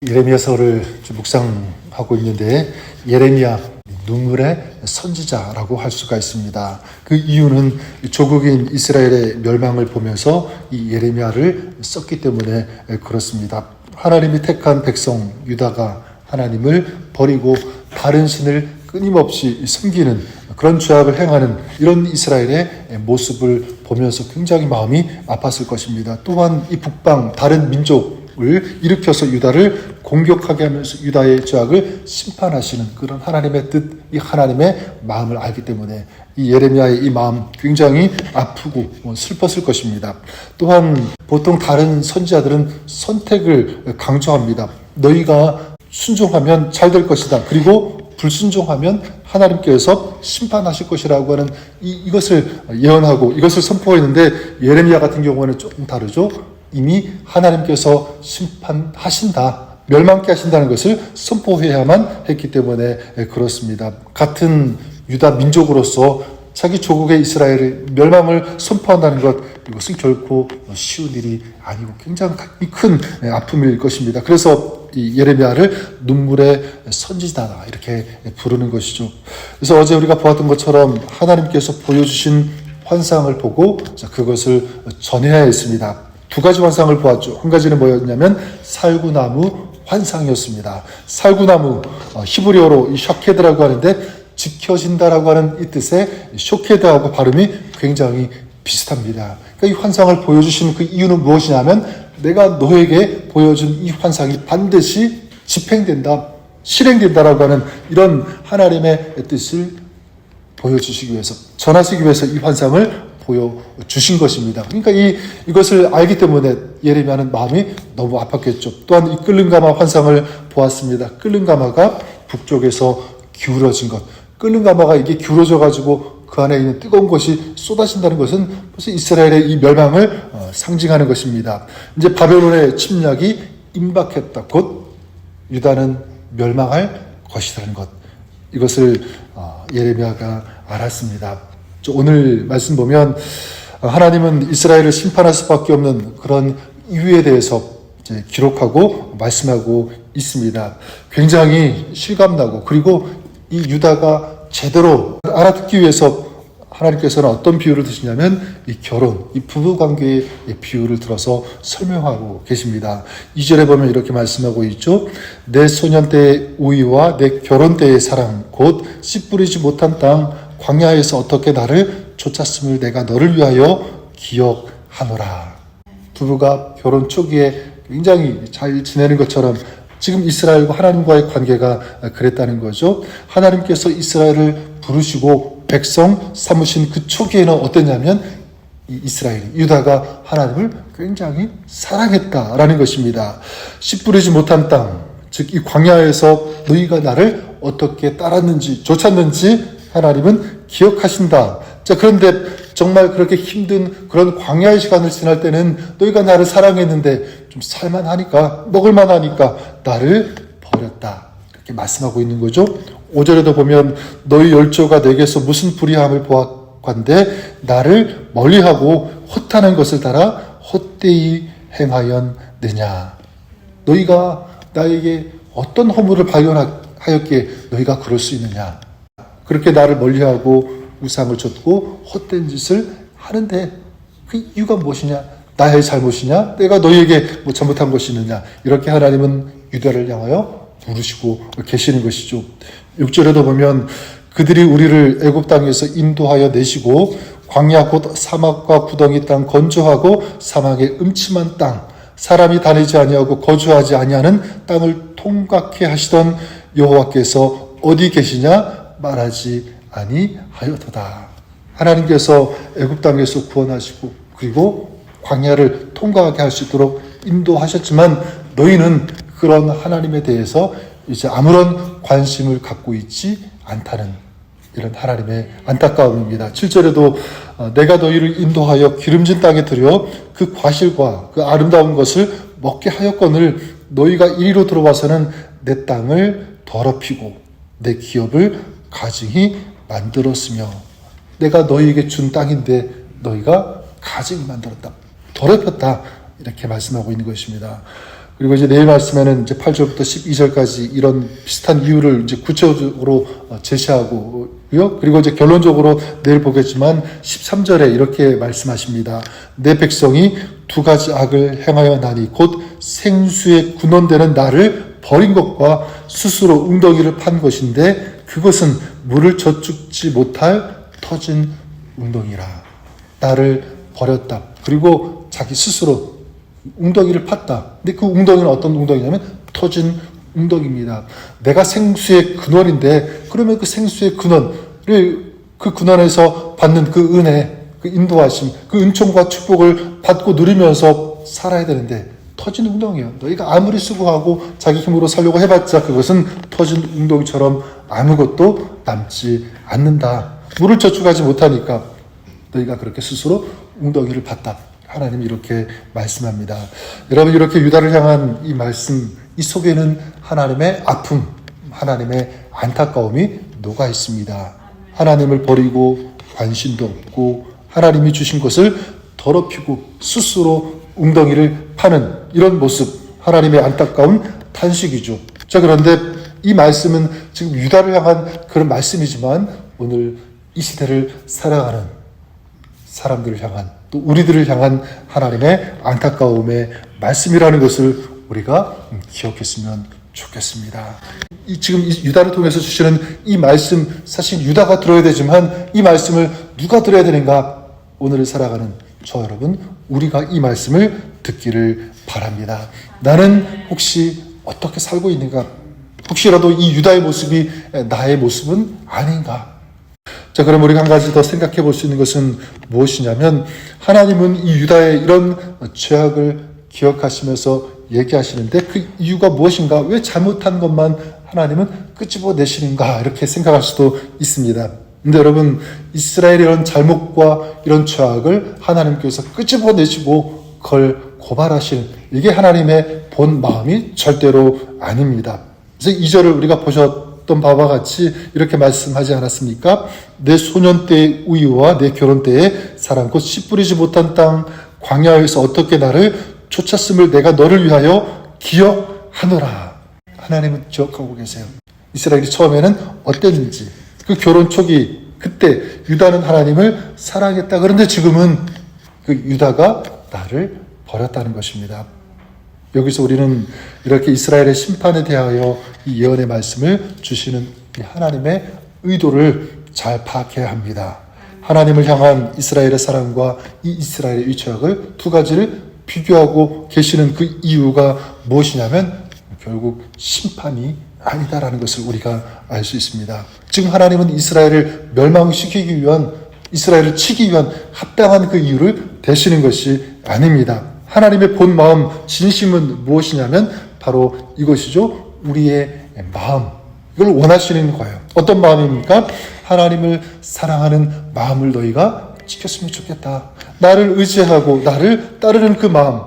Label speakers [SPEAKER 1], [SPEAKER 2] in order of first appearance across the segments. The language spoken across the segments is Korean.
[SPEAKER 1] 예레미야서를 묵상하고 있는데 예레미야 눈물의 선지자라고 할 수가 있습니다. 그 이유는 조국인 이스라엘의 멸망을 보면서 이 예레미야를 썼기 때문에 그렇습니다. 하나님이 택한 백성 유다가 하나님을 버리고 다른 신을 끊임없이 섬기는 그런 죄악을 행하는 이런 이스라엘의 모습을 보면서 굉장히 마음이 아팠을 것입니다. 또한 이 북방 다른 민족을 일으켜서 유다를 공격하게 하면서 유다의 죄악을 심판하시는 그런 하나님의 뜻, 이 하나님의 마음을 알기 때문에 이 예레미야의 이 마음 굉장히 아프고 슬펐을 것입니다. 또한 보통 다른 선지자들은 선택을 강조합니다. 너희가 순종하면 잘 될 것이다. 그리고 불순종하면 하나님께서 심판하실 것이라고 하는 이것을 예언하고 이것을 선포했는데 예레미야 같은 경우는 조금 다르죠. 이미 하나님께서 심판하신다, 멸망케 하신다는 것을 선포해야만 했기 때문에 그렇습니다. 같은 유다 민족으로서 자기 조국의 이스라엘의 멸망을 선포한다는 것, 이것은 결코 쉬운 일이 아니고 굉장히 큰 아픔일 것입니다. 그래서 이 예레미야를 눈물의 선지자다 이렇게 부르는 것이죠. 그래서 어제 우리가 보았던 것처럼 하나님께서 보여주신 환상을 보고 그것을 전해야 했습니다. 두 가지 환상을 보았죠. 한 가지는 뭐였냐면 살구나무 환상이었습니다. 살구나무, 히브리어로 이 샤케드라고 하는데 지켜진다라고 하는 이 뜻의 쇼케드하고 발음이 굉장히 비슷합니다. 그러니까 이 환상을 보여주신 그 이유는 무엇이냐면 내가 너에게 보여준 이 환상이 반드시 집행된다, 실행된다라고 하는 이런 하나님의 뜻을 보여주시기 위해서, 전하시기 위해서 이 환상을 보여주신 것입니다. 그러니까 이것을 알기 때문에 예레미야는 마음이 너무 아팠겠죠. 또한 이 끓는 가마 환상을 보았습니다. 끓는 가마가 북쪽에서 기울어진 것. 끓는 가마가 이게 기울어져 가지고 그 안에 있는 뜨거운 것이 쏟아진다는 것은 벌써 이스라엘의 이 멸망을 상징하는 것입니다. 이제 바벨론의 침략이 임박했다. 곧 유다는 멸망할 것이라는 것. 이것을 예레미야가 알았습니다. 오늘 말씀 보면 하나님은 이스라엘을 심판할 수밖에 없는 그런 이유에 대해서 이제 기록하고 말씀하고 있습니다. 굉장히 실감나고, 그리고 이 유다가 제대로 알아듣기 위해서 하나님께서는 어떤 비유를 드시냐면 이 결혼, 이 부부관계의 비유를 들어서 설명하고 계십니다. 2절에 보면 이렇게 말씀하고 있죠. 내 소년 때의 우위와 내 결혼 때의 사랑, 곧 씨 뿌리지 못한 땅 광야에서 어떻게 나를 쫓았음을 내가 너를 위하여 기억하노라. 부부가 결혼 초기에 굉장히 잘 지내는 것처럼 지금 이스라엘과 하나님과의 관계가 그랬다는 거죠. 하나님께서 이스라엘을 부르시고 백성 삼으신 그 초기에는 어땠냐면 이 이스라엘, 유다가 하나님을 굉장히 사랑했다라는 것입니다. 씨 뿌리지 못한 땅, 즉 이 광야에서 너희가 나를 어떻게 따랐는지 쫓았는지 하나님은 기억하신다. 자, 그런데 정말 그렇게 힘든 그런 광야의 시간을 지날 때는 너희가 나를 사랑했는데 좀 살만하니까, 먹을만하니까 나를 버렸다. 이렇게 말씀하고 있는 거죠. 5절에도 보면 너희 열조가 내게서 무슨 불의함을 보았건대 나를 멀리하고 헛하는 것을 따라 헛되이 행하였느냐. 너희가 나에게 어떤 허물을 발견하였기에 너희가 그럴 수 있느냐. 그렇게 나를 멀리하고 우상을 좇고 헛된 짓을 하는데 그 이유가 무엇이냐? 나의 잘못이냐? 내가 너희에게 뭐 잘못한 것이 있느냐? 이렇게 하나님은 유다를 향하여 부르시고 계시는 것이죠. 6절에도 보면 그들이 우리를 애굽 땅에서 인도하여 내시고 광야 곧 사막과 구덩이 땅, 건조하고 사막의 음침한 땅, 사람이 다니지 아니하고 거주하지 아니하는 땅을 통각해 하시던 여호와께서 어디 계시냐? 말하지 아니하였도다. 하나님께서 애굽 땅에서 구원하시고 그리고 광야를 통과하게 할 수 있도록 인도하셨지만 너희는 그런 하나님에 대해서 이제 아무런 관심을 갖고 있지 않다는 이런 하나님의 안타까움입니다. 7절에도 내가 너희를 인도하여 기름진 땅에 들여 그 과실과 그 아름다운 것을 먹게 하였거늘 너희가 이리로 들어와서는 내 땅을 더럽히고 내 기업을 가증히 만들었으며 내가 너희에게 준 땅인데 너희가 가증히 만들었다, 더럽혔다, 이렇게 말씀하고 있는 것입니다. 그리고 이제 내일 말씀에는 이제 8절부터 12절까지 이런 비슷한 이유를 이제 구체적으로 제시하고요. 그리고 이제 결론적으로 내일 보겠지만 13절에 이렇게 말씀하십니다. 내 백성이 두 가지 악을 행하여 나니 곧 생수에 군원되는 나를 버린 것과 스스로 웅덩이를 판 것인데 그것은 물을 젖죽지 못할 터진 웅덩이라. 나를 버렸다. 그리고 자기 스스로 웅덩이를 팠다. 근데 그 웅덩이는 어떤 웅덩이냐면 터진 웅덩이입니다. 내가 생수의 근원인데 그러면 그 생수의 근원을 그 근원에서 받는 그 은혜, 그 인도하심, 그 은총과 축복을 받고 누리면서 살아야 되는데 터진 웅덩이야. 너희가 아무리 수고하고 자기 힘으로 살려고 해봤자 그것은 터진 웅덩이처럼 아무것도 남지 않는다. 물을 저축하지 못하니까 너희가 그렇게 스스로 웅덩이를 팠다. 하나님이 이렇게 말씀합니다. 여러분 이렇게 유다를 향한 이 말씀, 이 속에는 하나님의 아픔, 하나님의 안타까움이 녹아 있습니다. 하나님을 버리고 관심도 없고 하나님이 주신 것을 더럽히고 스스로 웅덩이를 파는 이런 모습, 하나님의 안타까운 탄식이죠. 자, 그런데 이 말씀은 지금 유다를 향한 그런 말씀이지만 오늘 이 시대를 살아가는 사람들을 향한 또 우리들을 향한 하나님의 안타까움의 말씀이라는 것을 우리가 기억했으면 좋겠습니다. 지금 유다를 통해서 주시는 이 말씀, 사실 유다가 들어야 되지만 이 말씀을 누가 들어야 되는가? 오늘을 살아가는 저 여러분, 우리가 이 말씀을 듣기를 바랍니다. 나는 혹시 어떻게 살고 있는가? 혹시라도 이 유다의 모습이 나의 모습은 아닌가? 자, 그럼 우리가 한 가지 더 생각해 볼 수 있는 것은 무엇이냐면 하나님은 이 유다의 이런 죄악을 기억하시면서 얘기하시는데 그 이유가 무엇인가? 왜 잘못한 것만 하나님은 끄집어내시는가? 이렇게 생각할 수도 있습니다. 근데 여러분, 이스라엘의 이런 잘못과 이런 죄악을 하나님께서 끄집어내시고 그걸 고발하시는 이게 하나님의 본 마음이 절대로 아닙니다. 그래서 2절을 우리가 보셨던 바와 같이 이렇게 말씀하지 않았습니까? 내 소년 때의 우유와 내 결혼 때의 사랑 곧 씨 뿌리지 못한 땅 광야에서 어떻게 나를 쫓았음을 내가 너를 위하여 기억하노라. 하나님은 기억하고 계세요. 이스라엘이 처음에는 어땠는지 그 결혼 초기 그때 유다는 하나님을 사랑했다. 그런데 지금은 그 유다가 나를 버렸다는 것입니다. 여기서 우리는 이렇게 이스라엘의 심판에 대하여 이 예언의 말씀을 주시는 이 하나님의 의도를 잘 파악해야 합니다. 하나님을 향한 이스라엘의 사랑과 이 이스라엘의 죄악을 두 가지를 비교하고 계시는 그 이유가 무엇이냐면 결국 심판이 아니다라는 것을 우리가 알 수 있습니다. 지금 하나님은 이스라엘을 멸망시키기 위한, 이스라엘을 치기 위한 합당한 그 이유를 대시는 것이 아닙니다. 하나님의 본 마음, 진심은 무엇이냐면 바로 이것이죠. 우리의 마음. 이걸 원하시는 거예요. 어떤 마음입니까? 하나님을 사랑하는 마음을 너희가 지켰으면 좋겠다. 나를 의지하고 나를 따르는 그 마음,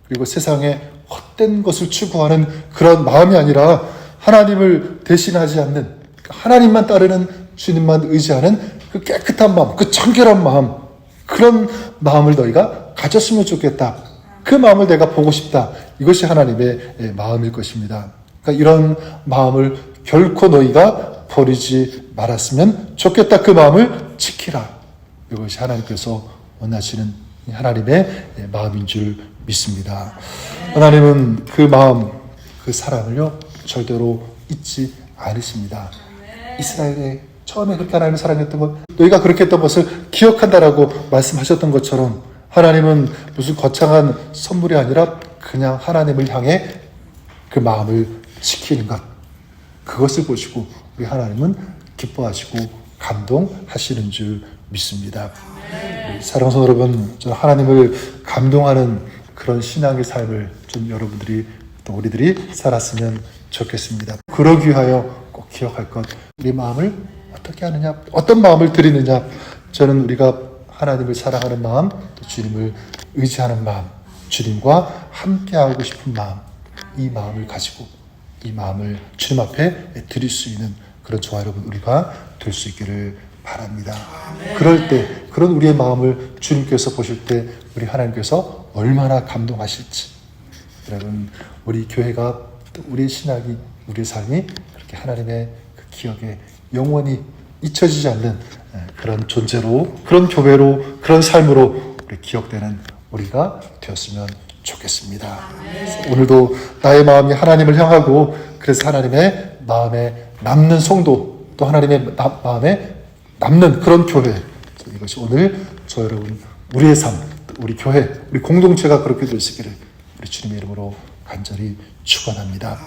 [SPEAKER 1] 그리고 세상에 헛된 것을 추구하는 그런 마음이 아니라 하나님을 대신하지 않는, 하나님만 따르는, 주님만 의지하는 그 깨끗한 마음, 그 청결한 마음, 그런 마음을 너희가 가졌으면 좋겠다. 그 마음을 내가 보고 싶다. 이것이 하나님의 마음일 것입니다. 그러니까 이런 마음을 결코 너희가 버리지 말았으면 좋겠다. 그 마음을 지키라. 이것이 하나님께서 원하시는 하나님의 마음인 줄 믿습니다. 하나님은 그 마음, 그 사랑을요 절대로 잊지 않으십니다. 이스라엘의 처음에 그렇게 하나님을 사랑했던 것, 너희가 그렇게 했던 것을 기억한다라고 말씀하셨던 것처럼 하나님은 무슨 거창한 선물이 아니라 그냥 하나님을 향해 그 마음을 지키는 것, 그것을 보시고 우리 하나님은 기뻐하시고 감동하시는 줄 믿습니다. 사랑하는 여러분, 저 하나님을 감동하는 그런 신앙의 삶을 좀 여러분들이 또 우리들이 살았으면 좋겠습니다. 그러기 위하여 꼭 기억할 것, 우리 마음을 어떻게 하느냐, 어떤 마음을 드리느냐. 저는 우리가 하나님을 사랑하는 마음, 또 주님을 의지하는 마음, 주님과 함께하고 싶은 마음, 이 마음을 가지고 이 마음을 주님 앞에 드릴 수 있는 그런 저와 여러분 우리가 될 수 있기를 바랍니다. 그럴 때, 그런 우리의 마음을 주님께서 보실 때 우리 하나님께서 얼마나 감동하실지, 여러분, 우리 교회가 또 우리의 신학이, 우리의 삶이 그렇게 하나님의 그 기억에 영원히 잊혀지지 않는 그런 존재로, 그런 교회로, 그런 삶으로 우리 기억되는 우리가 되었으면 좋겠습니다. 오늘도 나의 마음이 하나님을 향하고, 그래서 하나님의 마음에 남는 성도, 또 하나님의 마음에 남는 그런 교회, 이것이 오늘 저 여러분 우리의 삶, 우리 교회, 우리 공동체가 그렇게 될 수 있기를 우리 주님의 이름으로 간절히 축원합니다.